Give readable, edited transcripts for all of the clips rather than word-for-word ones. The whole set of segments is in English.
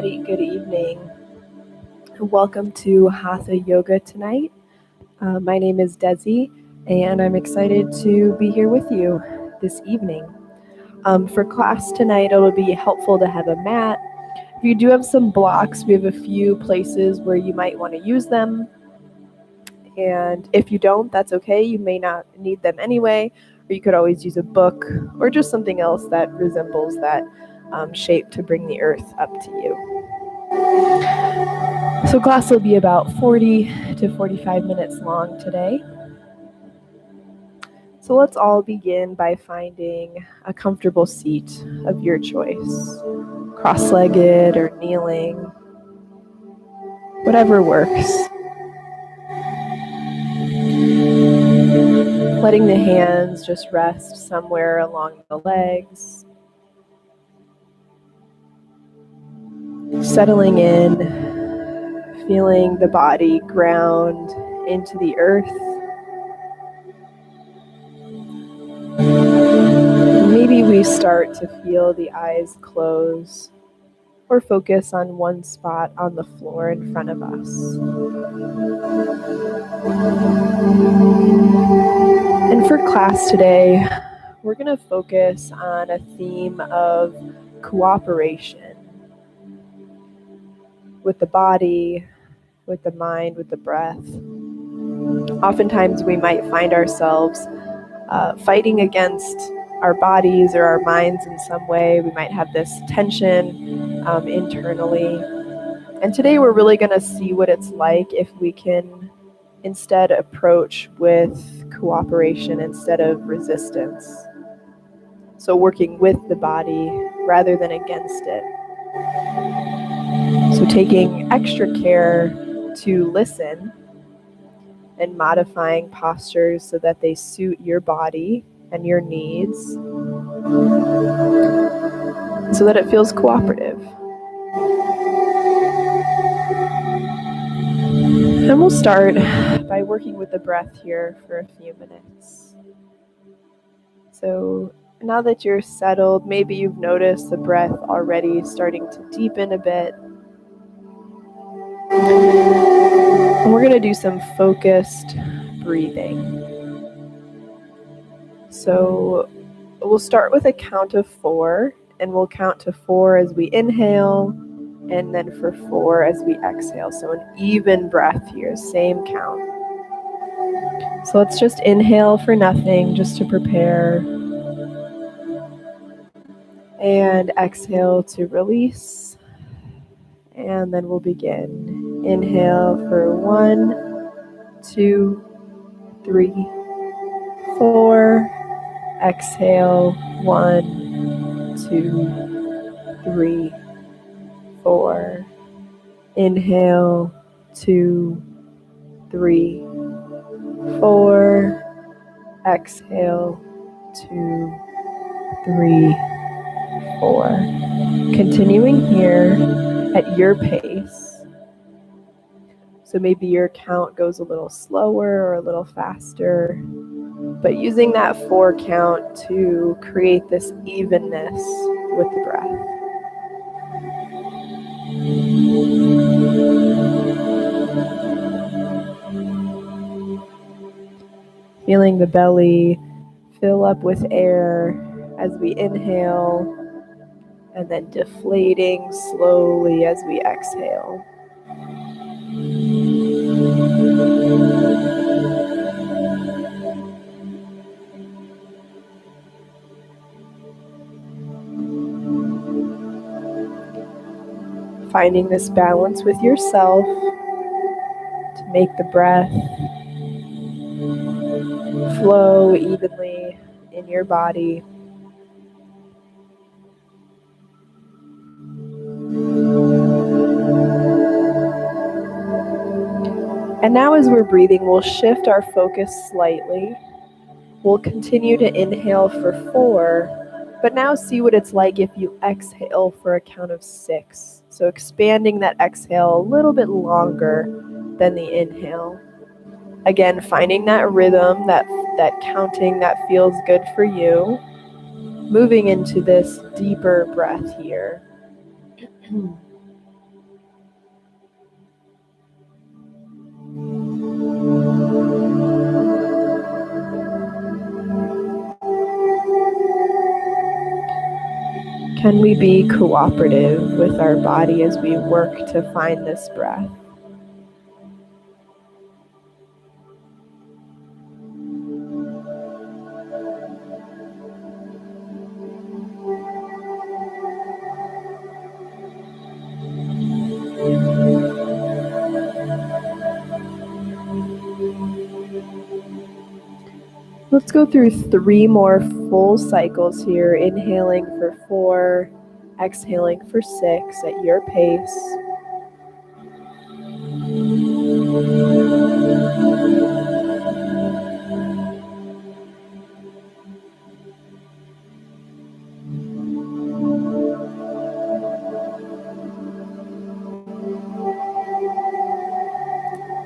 everybody. Good evening. Welcome to Hatha Yoga tonight. My name is Desi, and I'm excited to be here with you this evening. For class tonight, it'll be helpful to have a mat. If you do have some blocks, we have a few places where you might want to use them. And if you don't, that's okay. You may not need them anyway, or you could always use a book or just something else that resembles that shape to bring the earth up to you. So class will be about 40 to 45 minutes long today. So let's all begin by finding a comfortable seat of your choice, cross-legged or kneeling, whatever works. Letting the hands just rest somewhere along the legs. Settling in, feeling the body ground into the earth. Maybe we start to feel the eyes close or focus on one spot on the floor in front of us. And for class today, we're going to focus on a theme of cooperation with the body, with the mind, with the breath. Oftentimes we might find ourselves fighting against our bodies or our minds in some way. We might have this tension internally. And today we're really going to see what it's like if we can instead approach with cooperation instead of resistance. So working with the body rather than against it. So taking extra care to listen and modifying postures so that they suit your body and your needs so that it feels cooperative. And we'll start by working with the breath here for a few minutes. So now that you're settled, maybe you've noticed the breath already starting to deepen a bit. And we're going to do some focused breathing. So we'll start with a count of 4, and we'll count to 4 as we inhale, and then for 4 as we exhale. So an even breath here, same count. So let's just inhale for nothing, just to prepare. And exhale to release. And then we'll begin. Inhale for 1, 2, 3, 4. Exhale, 1, 2, 3, 4. Inhale, 2, 3, 4. Exhale, 2, 3, 4. Continuing here at your pace. So maybe your count goes a little slower or a little faster, but using that 4 count to create this evenness with the breath. Feeling the belly fill up with air as we inhale, and then deflating slowly as we exhale. Finding this balance with yourself to make the breath flow evenly in your body. And now as we're breathing, we'll shift our focus slightly. We'll continue to inhale for 4, but now see what it's like if you exhale for a count of 6. So expanding that exhale a little bit longer than the inhale. Again, finding that rhythm, that counting that feels good for you. Moving into this deeper breath here. Can we be cooperative with our body as we work to find this breath? Let's go through 3 more full cycles here, inhaling for 4, exhaling for 6 at your pace.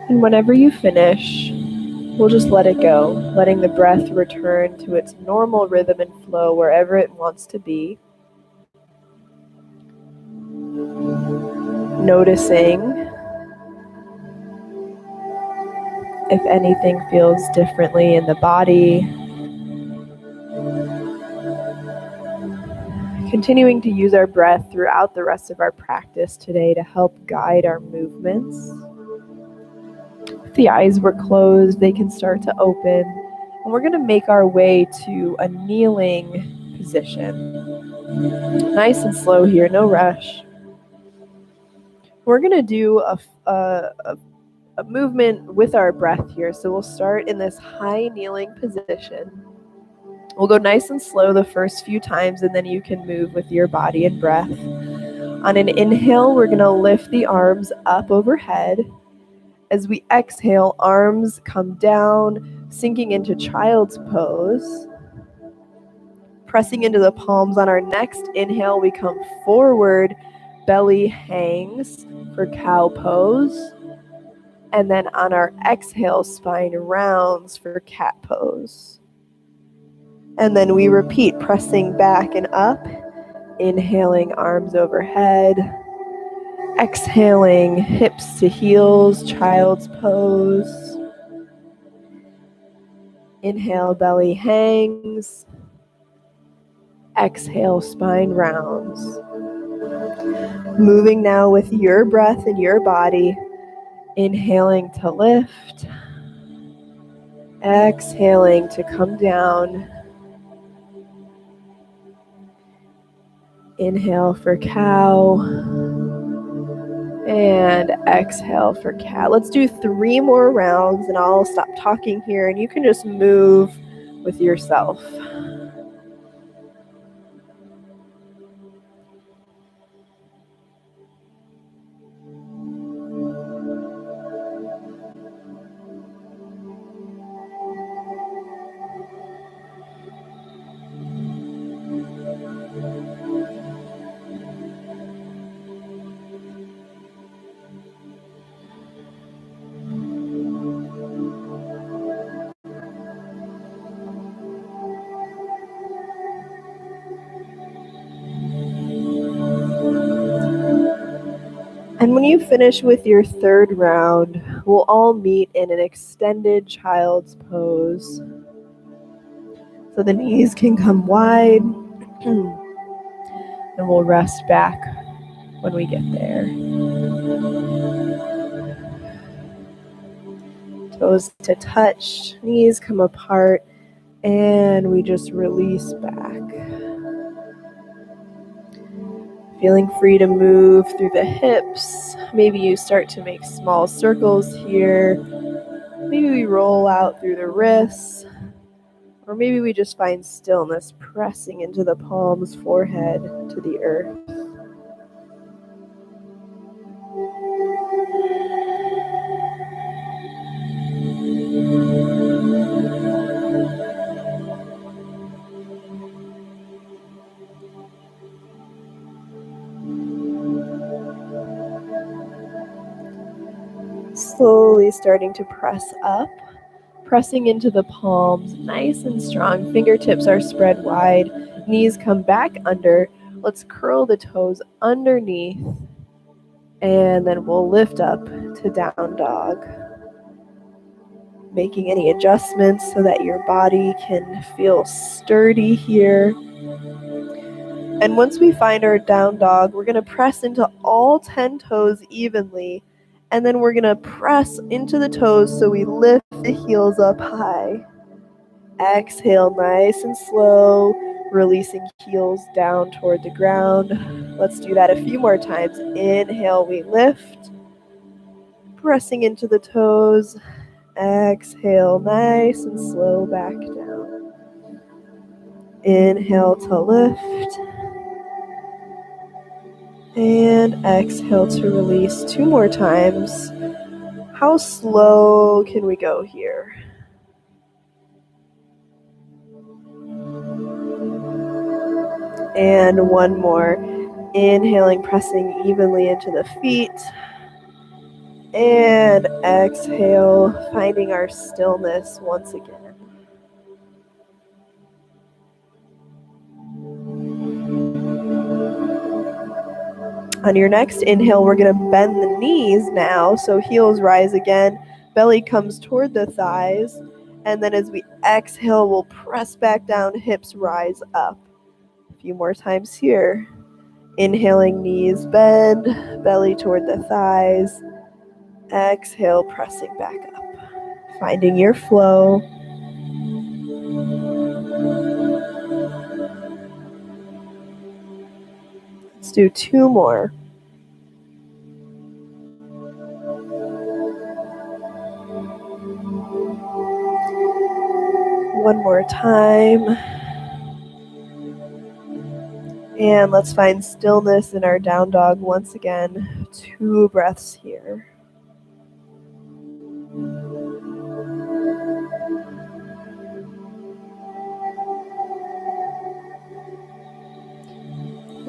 And whenever you finish, we'll just let it go, letting the breath return to its normal rhythm and flow wherever it wants to be. Noticing if anything feels differently in the body. Continuing to use our breath throughout the rest of our practice today to help guide our movements. If the eyes were closed, they can start to open. And we're going to make our way to a kneeling position. Nice and slow here, no rush. We're going to do a movement with our breath here. So we'll start in this high kneeling position. We'll go nice and slow the first few times, and then you can move with your body and breath. On an inhale, we're going to lift the arms up overhead. As we exhale, arms come down, sinking into child's pose. Pressing into the palms on our next inhale, we come forward, belly hangs for cow pose. And then on our exhale, spine rounds for cat pose. And then we repeat, pressing back and up, inhaling arms overhead, exhaling hips to heels, child's pose. Inhale, belly hangs. Exhale, spine rounds. Moving now with your breath and your body. Inhaling to lift. Exhaling to come down. Inhale for cow. And exhale for cat. Let's do 3 more rounds and I'll stop talking here and you can just move with yourself. And when you finish with your 3rd round, we'll all meet in an extended child's pose. So the knees can come wide, and we'll rest back when we get there. Toes to touch, knees come apart, and we just release back. Feeling free to move through the hips. Maybe you start to make small circles here. Maybe we roll out through the wrists. Or maybe we just find stillness, pressing into the palms, forehead to the earth. Slowly starting to press up, pressing into the palms, nice and strong. Fingertips are spread wide, knees come back under. Let's curl the toes underneath, and then we'll lift up to down dog. Making any adjustments so that your body can feel sturdy here. And once we find our down dog, we're going to press into all 10 toes evenly. And then we're going to press into the toes so we lift the heels up high. Exhale nice and slow, releasing heels down toward the ground. Let's do that a few more times. Inhale, we lift, pressing into the toes. Exhale nice and slow back down. Inhale to lift. And exhale to release 2 more times. How slow can we go here? And 1 more. Inhaling, pressing evenly into the feet. And exhale, finding our stillness once again. On your next inhale, we're going to bend the knees now. So heels rise again, belly comes toward the thighs. And then as we exhale, we'll press back down, hips rise up. A few more times here. Inhaling, knees bend, belly toward the thighs. Exhale, pressing back up. Finding your flow. Let's do 2 more. One more time. And let's find stillness in our down dog once again. 2 breaths here.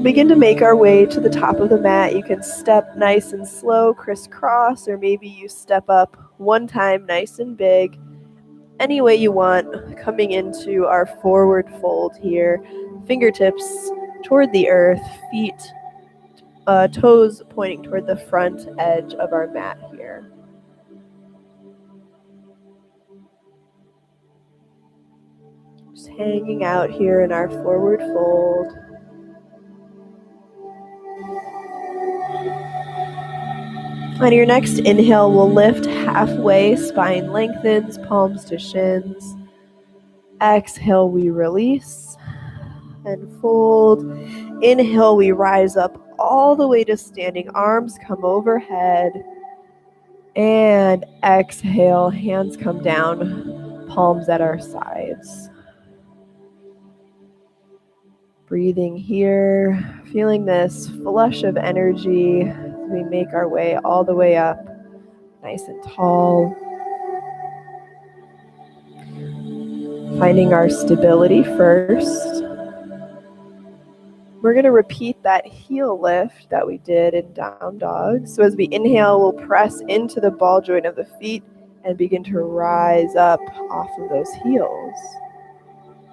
Begin to make our way to the top of the mat. You can step nice and slow, crisscross, or maybe you step up 1 time nice and big. Any way you want, coming into our forward fold here. Fingertips toward the earth, feet, toes pointing toward the front edge of our mat here. Just hanging out here in our forward fold. On your next inhale, we'll lift halfway, spine lengthens, palms to shins. Exhale, we release and fold. Inhale, we rise up all the way to standing, arms come overhead. And exhale, hands come down, palms at our sides. Breathing here, feeling this flush of energy as we make our way all the way up, nice and tall. Finding our stability first. We're going to repeat that heel lift that we did in down dog. So as we inhale, we'll press into the ball joint of the feet and begin to rise up off of those heels.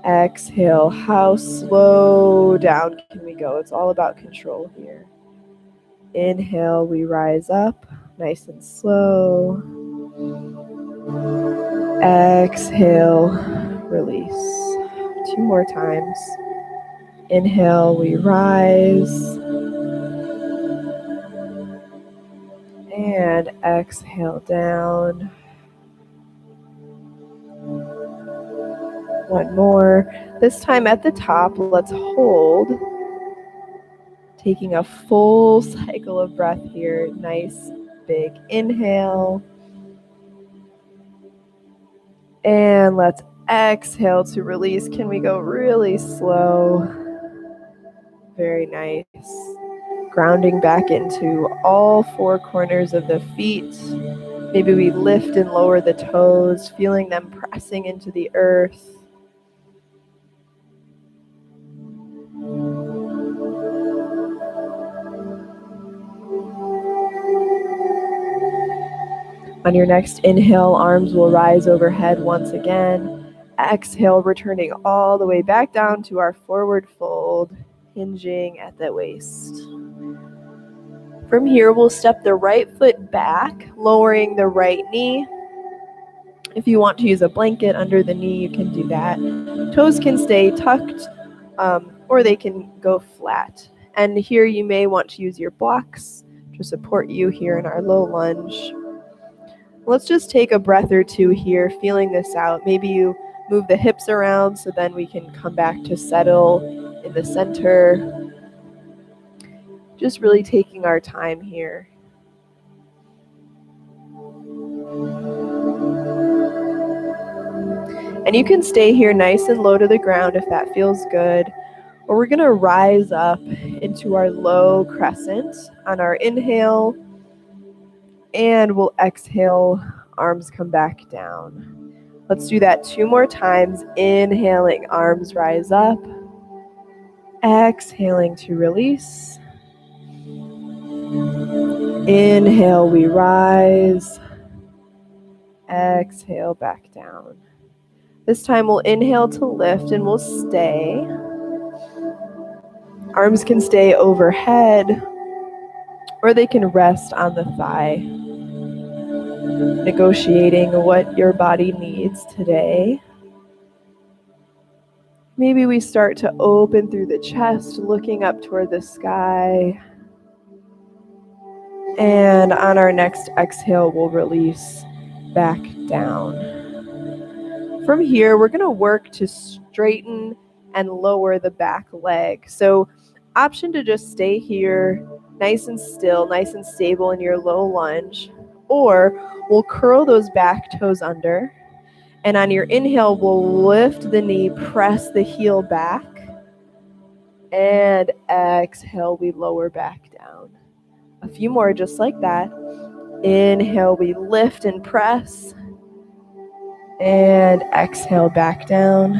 Exhale, how slow down can we go? It's all about control here. Inhale, we rise up, nice and slow. Exhale, release. 2 more times. Inhale, we rise. And exhale down. 1 more. This time at the top, let's hold. Taking a full cycle of breath here. Nice big inhale. And let's exhale to release. Can we go really slow? Very nice. Grounding back into all 4 corners of the feet. Maybe we lift and lower the toes, feeling them pressing into the earth. On your next inhale, arms will rise overhead once again. Exhale, returning all the way back down to our forward fold, hinging at the waist. From here, we'll step the right foot back, lowering the right knee. If you want to use a blanket under the knee, you can do that. Toes can stay tucked, or or they can go flat. And here you may want to use your blocks to support you here in our low lunge. Let's just take a breath or two here, feeling this out. Maybe you move the hips around so then we can come back to settle in the center. Just really taking our time here. And you can stay here nice and low to the ground if that feels good. Or we're going to rise up into our low crescent on our inhale. And we'll exhale, arms come back down. Let's do that 2 more times. Inhaling, arms rise up. Exhaling to release. Inhale, we rise. Exhale, back down. This time we'll inhale to lift and we'll stay. Arms can stay overhead or they can rest on the thigh. Negotiating what your body needs today. Maybe we start to open through the chest, looking up toward the sky. And on our next exhale, we'll release back down. From here, we're going to work to straighten and lower the back leg. So option to just stay here, nice and still, nice and stable in your low lunge. Or we'll curl those back toes under. And on your inhale, we'll lift the knee, press the heel back. And exhale, we lower back down. A few more just like that. Inhale, we lift and press. And exhale, back down.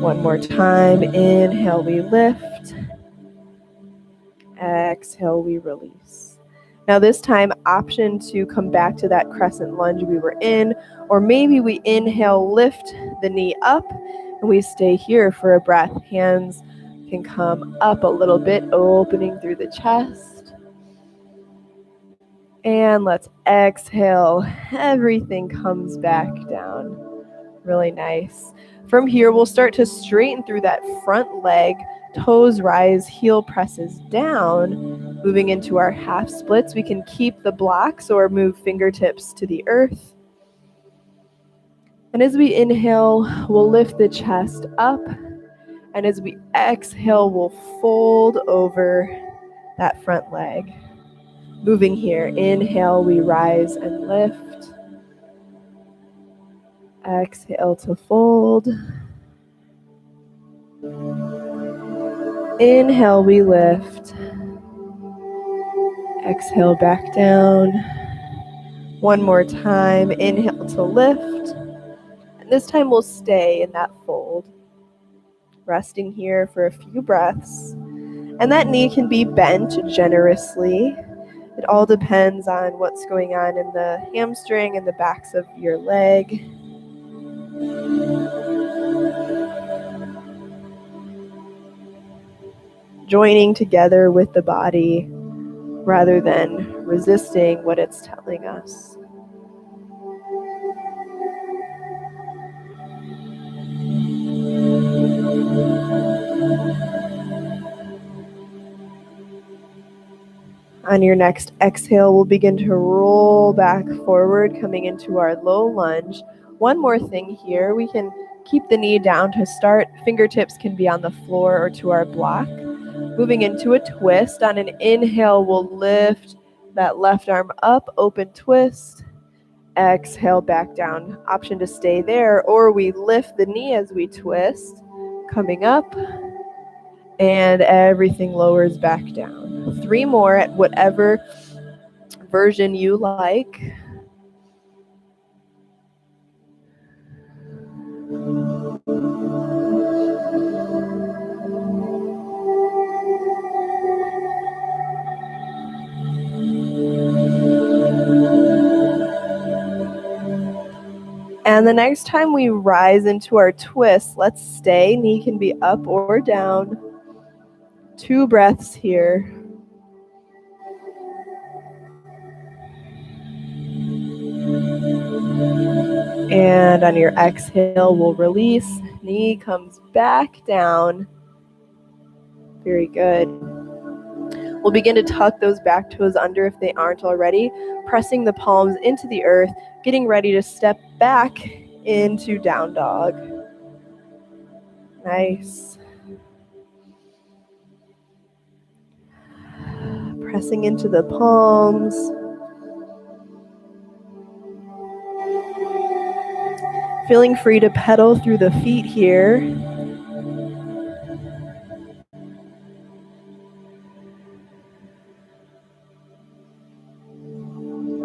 One more time. Inhale, we lift. Exhale, we release. Now this time, option to come back to that crescent lunge we were in, or maybe we inhale, lift the knee up, and we stay here for a breath. Hands can come up a little bit, opening through the chest. And let's exhale. Everything comes back down. Really nice. From here, we'll start to straighten through that front leg. Toes rise, heel presses down. Moving into our half splits, we can keep the blocks or move fingertips to the earth. And as we inhale, we'll lift the chest up. And as we exhale, we'll fold over that front leg. Moving here, inhale, we rise and lift. Exhale to fold. Inhale, we lift. Exhale, back down. One more time, inhale to lift. And this time we'll stay in that fold. Resting here for a few breaths. And that knee can be bent generously. It all depends on what's going on in the hamstring and the backs of your leg. Joining together with the body rather than resisting what it's telling us. On your next exhale, we'll begin to roll back forward, coming into our low lunge. One more thing here, we can keep the knee down to start. Fingertips can be on the floor or to our block. Moving into a twist. On an inhale, we'll lift that left arm up, open twist. Exhale, back down. Option to stay there, or we lift the knee as we twist, coming up, and everything lowers back down. 3 more at whatever version you like. And the next time we rise into our twist, let's stay. Knee can be up or down. 2 breaths here. And on your exhale, we'll release. Knee comes back down. Very good. We'll begin to tuck those back toes under if they aren't already, pressing the palms into the earth, getting ready to step back into down dog. Nice. Pressing into the palms. Feeling free to pedal through the feet here.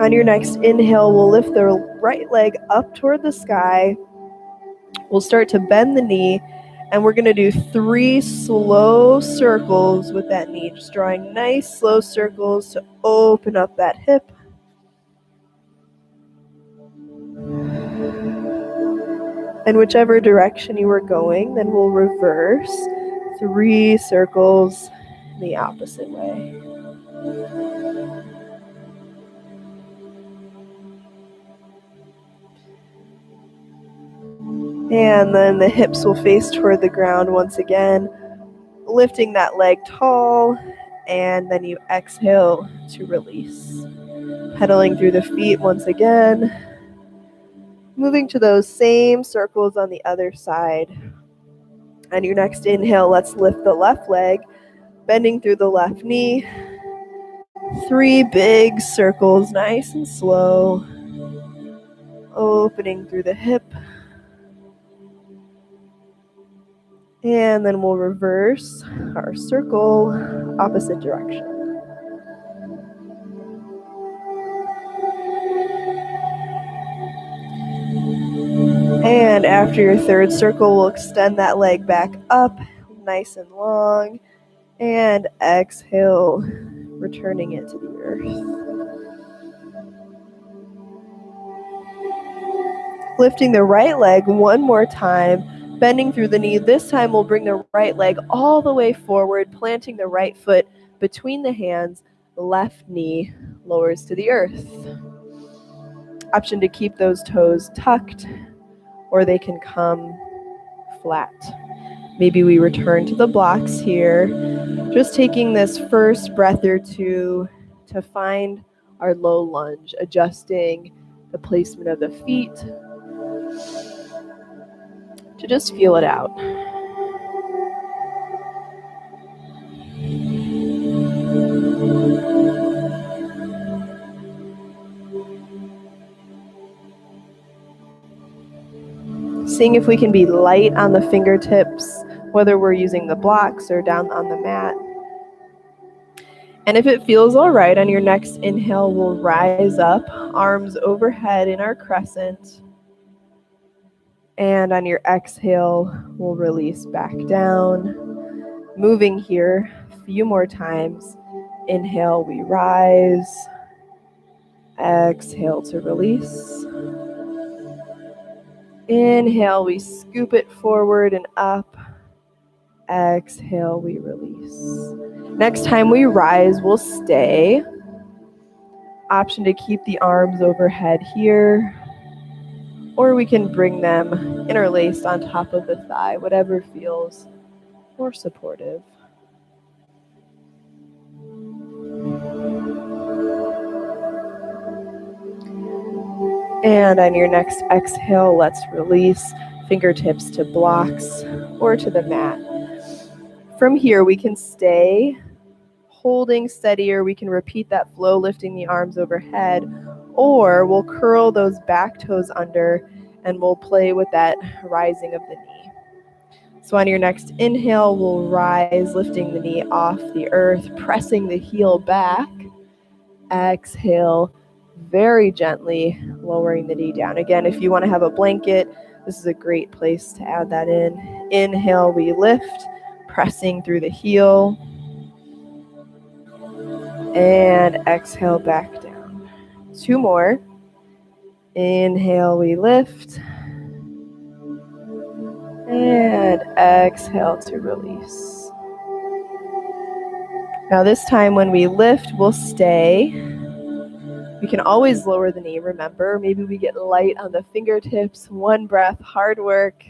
On your next inhale, we'll lift the right leg up toward the sky. We'll start to bend the knee, and we're going to do 3 slow circles with that knee, just drawing nice slow circles to open up that hip. And whichever direction you were going, then we'll reverse 3 circles the opposite way. And then the hips will face toward the ground once again, lifting that leg tall, and then you exhale to release. Pedaling through the feet once again, moving to those same circles on the other side. On your next inhale, let's lift the left leg, bending through the left knee. 3 big circles, nice and slow, opening through the hip. And then we'll reverse our circle, opposite direction. And after your 3rd circle, we'll extend that leg back up, nice and long, and exhale, returning it to the earth. Lifting the right leg one more time, bending through the knee. This time we'll bring the right leg all the way forward, planting the right foot between the hands. Left knee lowers to the earth. Option to keep those toes tucked, or they can come flat. Maybe we return to the blocks here. Just taking this first breath or two to find our low lunge, adjusting the placement of the feet to just feel it out. Seeing if we can be light on the fingertips, whether we're using the blocks or down on the mat. And if it feels all right, on your next inhale, we'll rise up, arms overhead in our crescent. And on your exhale, we'll release back down. Moving here a few more times. Inhale, we rise. Exhale to release. Inhale, we scoop it forward and up. Exhale, we release. Next time we rise, we'll stay. Option to keep the arms overhead here, or we can bring them interlaced on top of the thigh, whatever feels more supportive. And on your next exhale, let's release fingertips to blocks or to the mat. From here, we can stay holding steady, or we can repeat that flow, lifting the arms overhead, or we'll curl those back toes under and we'll play with that rising of the knee. So on your next inhale, we'll rise, lifting the knee off the earth, pressing the heel back. Exhale, very gently lowering the knee down. Again, if you want to have a blanket, this is a great place to add that in. Inhale, we lift, pressing through the heel. And exhale, back down. 2 more. Inhale, we lift. And exhale to release. Now this time when we lift, we'll stay. We can always lower the knee, remember. Maybe we get light on the fingertips. One breath, hard work,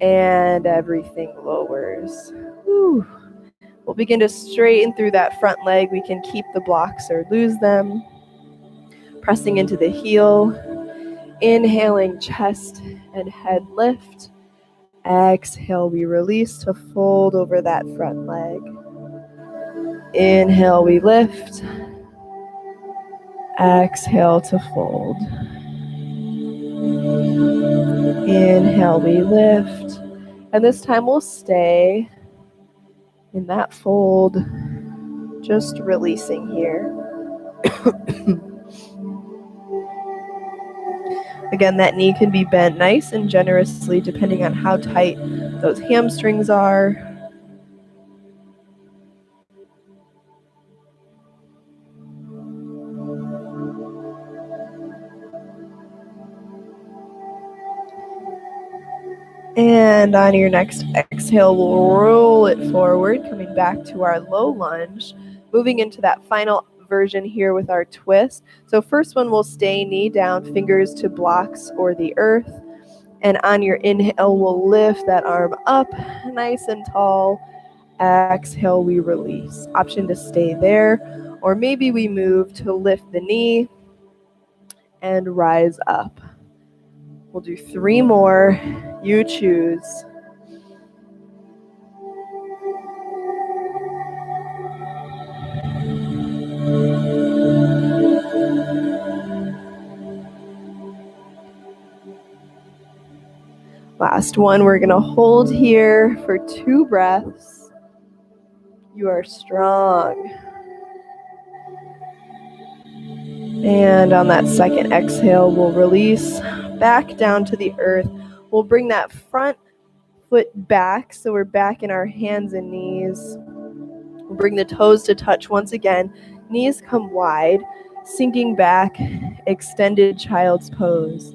and everything lowers. Whew. We'll begin to straighten through that front leg. We can keep the blocks or lose them. Pressing into the heel. Inhaling, chest and head lift. Exhale, we release to fold over that front leg. Inhale, we lift. Exhale to fold. Inhale, we lift. And this time we'll stay in that fold, just releasing here. Again, that knee can be bent nice and generously depending on how tight those hamstrings are. And on your next exhale, we'll roll it forward, coming back to our low lunge, moving into that final version here with our twist. So first one, we'll stay knee down, fingers to blocks or the earth. And on your inhale, we'll lift that arm up nice and tall. Exhale, we release. Option to stay there, or maybe we move to lift the knee and rise up. We'll do 3 more. You choose. Last one, we're going to hold here for 2 breaths. You are strong. And on that second exhale, we'll release back down to the earth. We'll bring that front foot back, so we're back in our hands and knees. We'll bring the toes to touch once again. Knees come wide, sinking back, extended child's pose.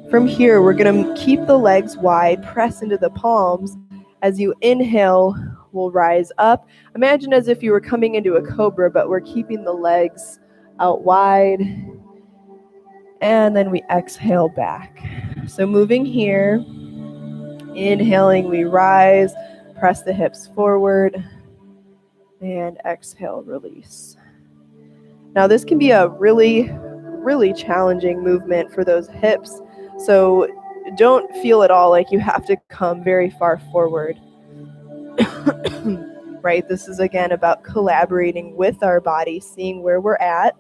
From here, we're going to keep the legs wide, press into the palms. As you inhale, we'll rise up. Imagine as if you were coming into a cobra, but we're keeping the legs out wide. And then we exhale back. So moving here, inhaling, we rise, press the hips forward, and exhale, release. Now this can be a really, really challenging movement for those hips. So don't feel at all like you have to come very far forward. Right? This is again about collaborating with our body, seeing where we're at.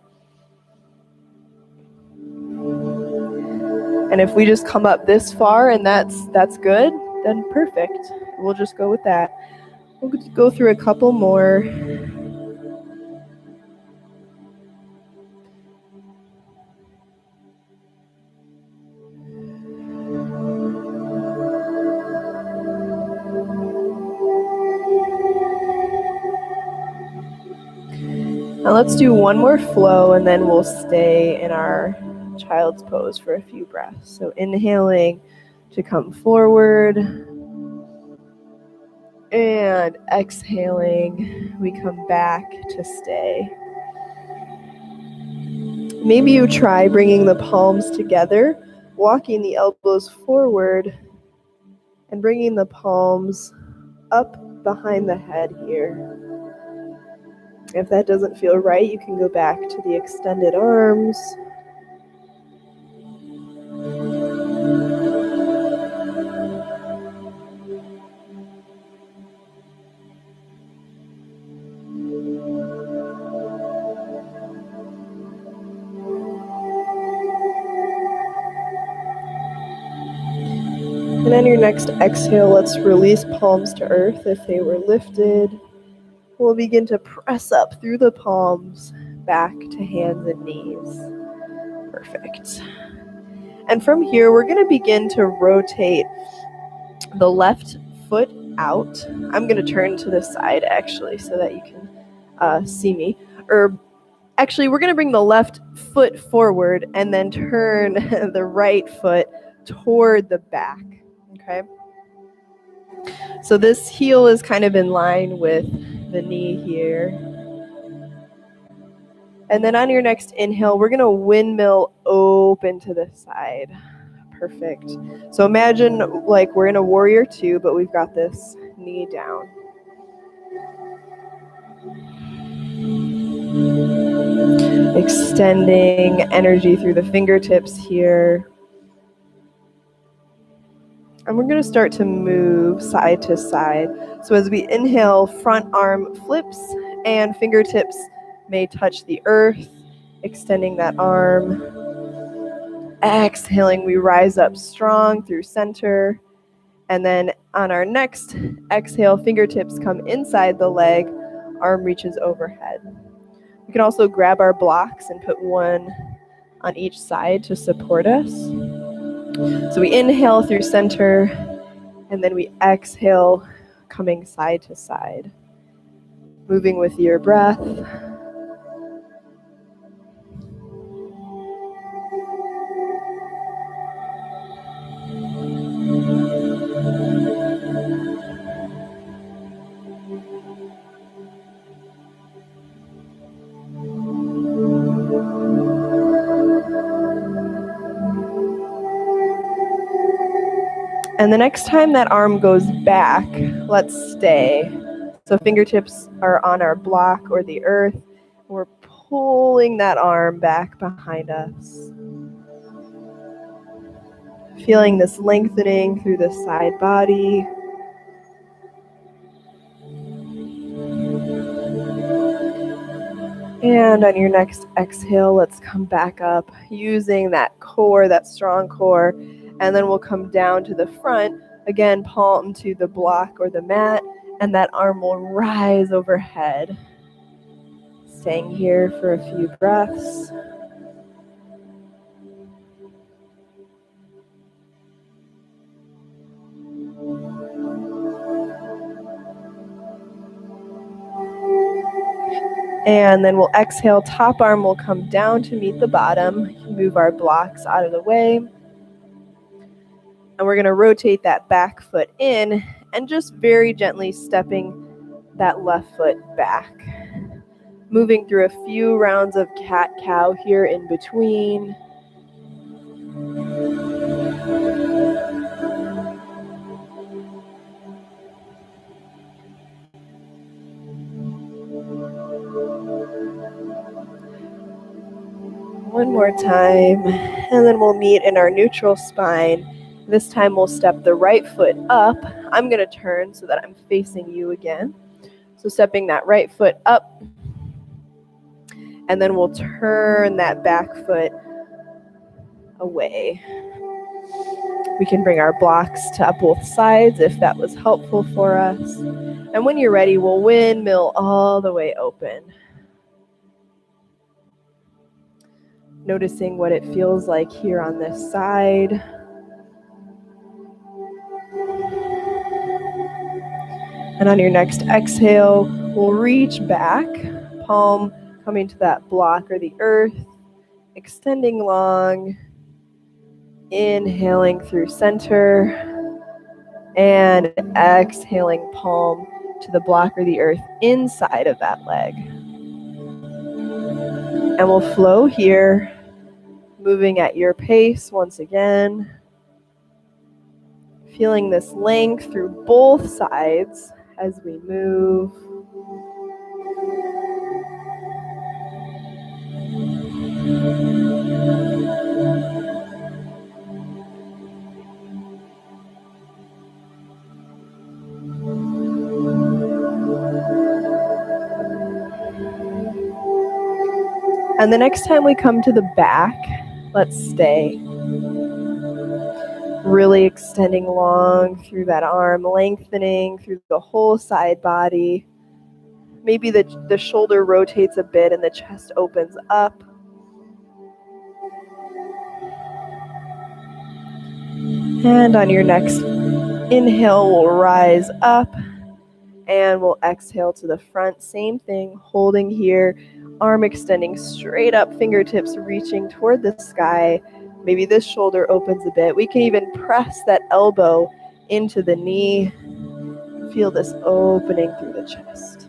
And if we just come up this far and that's good, then perfect. We'll just go with that. We'll go through a couple more. Now let's do one more flow and then we'll stay in our child's pose for a few breaths. So inhaling to come forward and exhaling, we come back to stay. Maybe you try bringing the palms together, walking the elbows forward and bringing the palms up behind the head here. If that doesn't feel right, you can go back to the extended arms. And on your next exhale, let's release palms to earth if they were lifted. We'll begin to press up through the palms, back to hands and knees. Perfect. And from here, we're going to begin to rotate the left foot out. I'm going to turn to the side, actually, so that you can see me. Or actually, we're going to bring the left foot forward and then turn the right foot toward the back. Okay? So this heel is kind of in line with the knee here. And then on your next inhale, we're going to windmill open to the side. Perfect. So imagine like we're in a warrior two, but we've got this knee down. Extending energy through the fingertips here. And we're going to start to move side to side. So as we inhale, front arm flips and fingertips may touch the earth, extending that arm. Exhaling, we rise up strong through center. And then on our next exhale, fingertips come inside the leg, arm reaches overhead. We can also grab our blocks and put one on each side to support us. So we inhale through center, and then we exhale, coming side to side. Moving with your breath. And the next time that arm goes back, let's stay. So fingertips are on our block or the earth. We're pulling that arm back behind us. Feeling this lengthening through the side body. And on your next exhale, let's come back up using that core, that strong core. And then we'll come down to the front. Again, palm to the block or the mat. And that arm will rise overhead. Staying here for a few breaths. And then we'll exhale, top arm will come down to meet the bottom. Move our blocks out of the way. And we're going to rotate that back foot in and just very gently stepping that left foot back. Moving through a few rounds of cat-cow here in between. One more time, and then we'll meet in our neutral spine. This time we'll step the right foot up. I'm going to turn so that I'm facing you again. So stepping that right foot up, and then we'll turn that back foot away. We can bring our blocks to both sides if that was helpful for us. And when you're ready, we'll windmill all the way open. Noticing what it feels like here on this side. And on your next exhale, we'll reach back, palm coming to that block or the earth, extending long, inhaling through center, and exhaling palm to the block or the earth inside of that leg. And we'll flow here, moving at your pace once again. Feeling this length through both sides as we move. And the next time we come to the back, let's stay. Really extending long through that arm, lengthening through the whole side body. Maybe the shoulder rotates a bit and the chest opens up. And on your next inhale, we'll rise up and we'll exhale to the front. Same thing, holding here, arm extending straight up, fingertips reaching toward the sky. Maybe this shoulder opens a bit. We can even press that elbow into the knee. Feel this opening through the chest.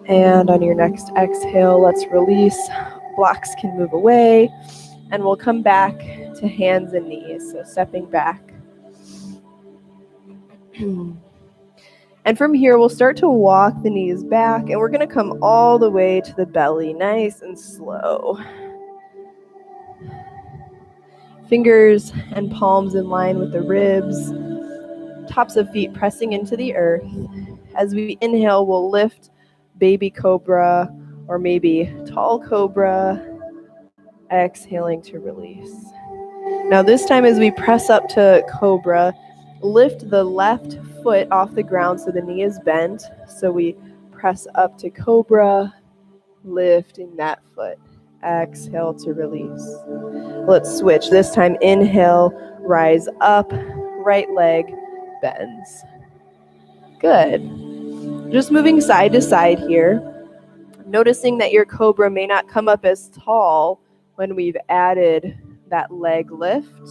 And on your next exhale, let's release. Blocks can move away, and we'll come back to hands and knees, so stepping back. And from here, we'll start to walk the knees back, and we're going to come all the way to the belly, nice and slow. Fingers and palms in line with the ribs, tops of feet pressing into the earth. As we inhale, we'll lift baby cobra or maybe tall cobra, exhaling to release. Now this time as we press up to cobra, lift the left foot off the ground so the knee is bent. So we press up to cobra, lifting that foot. Exhale to release. Let's switch. This time inhale, rise up, right leg bends. Good. Just moving side to side here. Noticing that your cobra may not come up as tall when we've added that leg lift.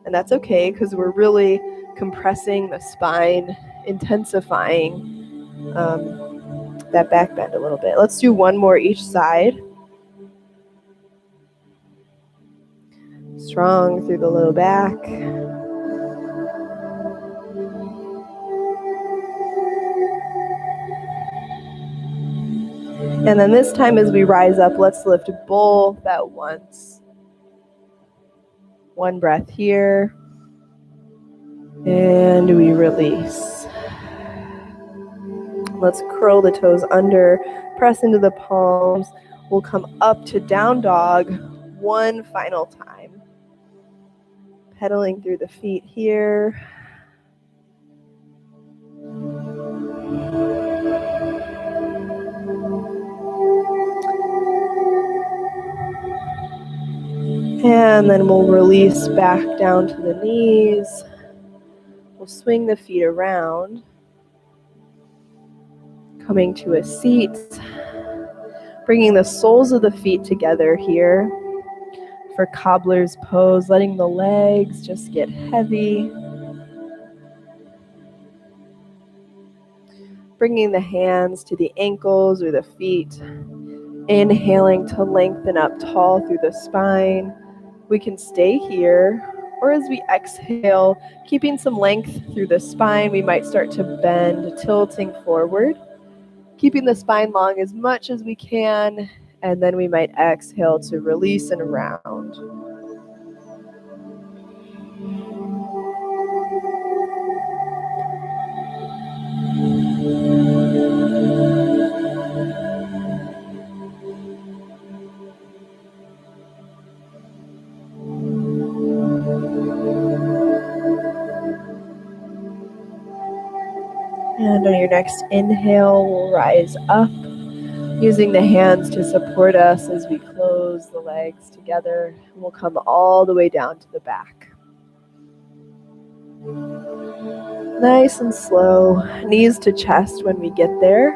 And that's okay because we're really compressing the spine, intensifying that back bend a little bit. Let's do one more each side. Strong through the low back. And then this time as we rise up, let's lift both at once. One breath here. And we release. Let's curl the toes under, press into the palms. We'll come up to down dog one final time. Pedaling through the feet here. And then we'll release back down to the knees. We'll swing the feet around. Coming to a seat. Bringing the soles of the feet together here for cobbler's pose, letting the legs just get heavy. Bringing the hands to the ankles or the feet. Inhaling to lengthen up tall through the spine. We can stay here, or as we exhale, keeping some length through the spine, we might start to bend, tilting forward. Keeping the spine long as much as we can, and then we might exhale to release and round. And on your next inhale, we'll rise up, using the hands to support us as we close the legs together. We'll come all the way down to the back. Nice and slow, knees to chest when we get there.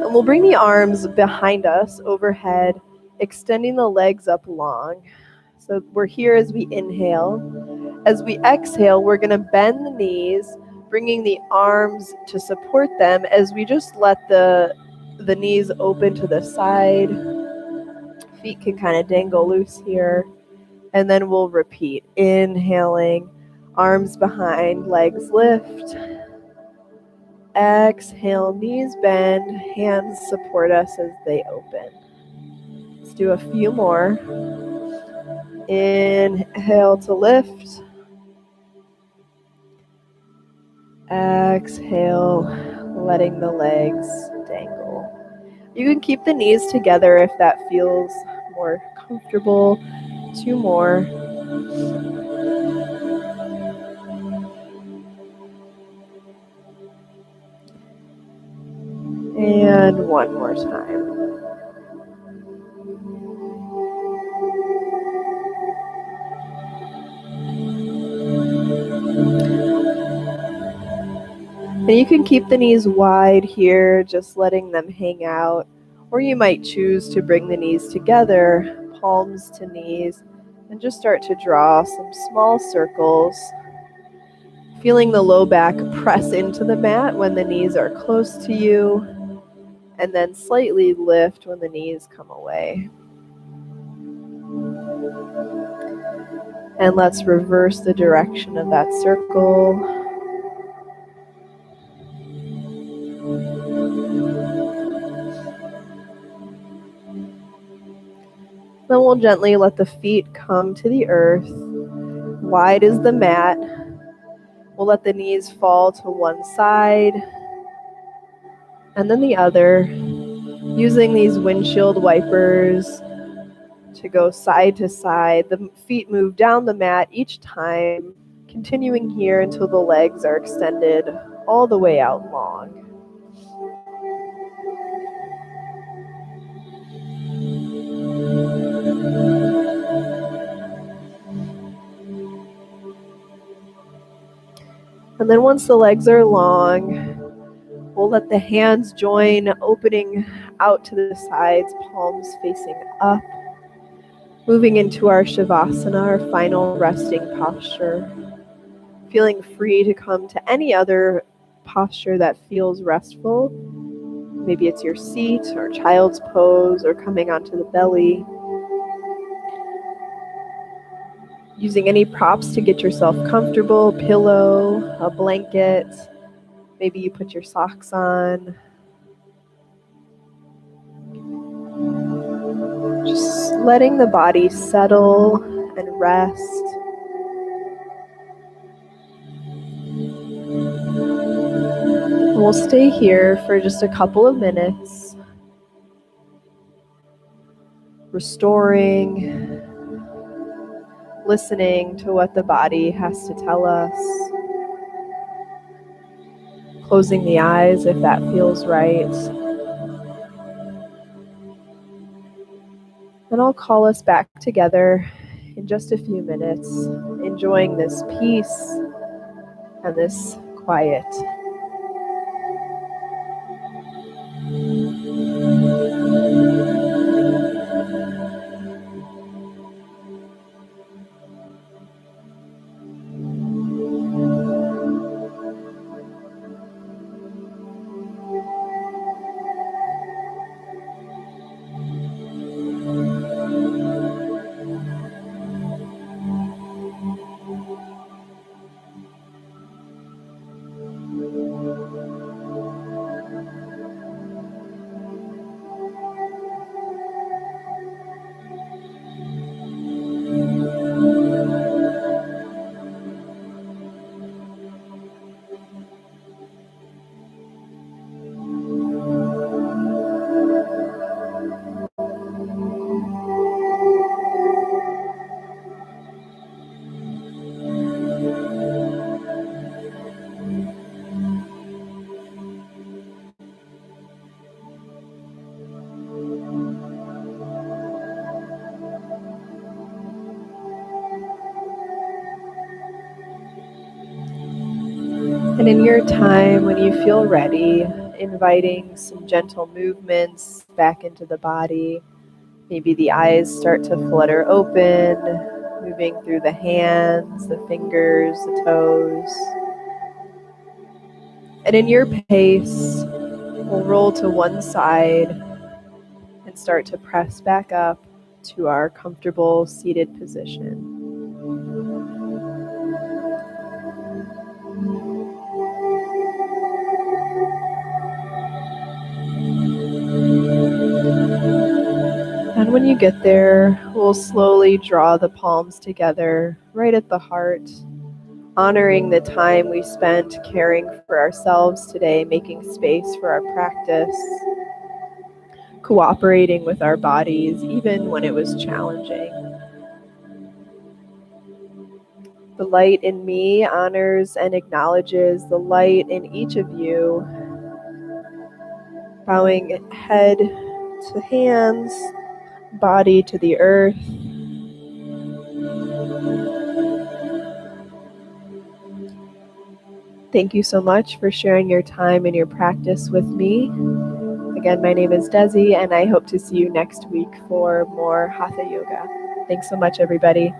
And we'll bring the arms behind us, overhead, extending the legs up long. So we're here as we inhale. As we exhale, we're going to bend the knees, bringing the arms to support them as we just let the knees open to the side. Feet can kind of dangle loose here. And then we'll repeat. Inhaling, arms behind, legs lift. Exhale, knees bend, hands support us as they open. Let's do a few more. Inhale to lift. Exhale, letting the legs dangle. You can keep the knees together if that feels more comfortable. Two more. And one more time. And you can keep the knees wide here, just letting them hang out. Or you might choose to bring the knees together, palms to knees, And just start to draw some small circles, feeling the low back press into the mat when the knees are close to you, and then slightly lift when the knees come away. And let's reverse the direction of that circle. Then we'll gently let the feet come to the earth, wide as the mat. We'll let the knees fall to one side and then the other, using these windshield wipers to go side to side. The feet move down the mat each time, continuing here until the legs are extended all the way out long. And then once the legs are long, we'll let the hands join, opening out to the sides, palms facing up. Moving into our Shavasana, our final resting posture. Feeling free to come to any other posture that feels restful. Maybe it's your seat or child's pose or coming onto the belly. Using any props to get yourself comfortable, pillow, a blanket. Maybe you put your socks on. Just letting the body settle and rest. We'll stay here for just a couple of minutes, restoring, listening to what the body has to tell us, closing the eyes if that feels right. And I'll call us back together in just a few minutes, enjoying this peace and this quiet. And in your time, when you feel ready, inviting some gentle movements back into the body. Maybe the eyes start to flutter open, moving through the hands, the fingers, the toes. And in your pace, we'll roll to one side and start to press back up to our comfortable seated position. And when you get there, we'll slowly draw the palms together right at the heart, honoring the time we spent caring for ourselves today, making space for our practice, cooperating with our bodies, even when it was challenging. The light in me honors and acknowledges the light in each of you, bowing head to hands, body to the earth. Thank you so much for sharing your time and your practice with me. Again, my name is Desi, and I hope to see you next week for more Hatha Yoga. Thanks so much, everybody.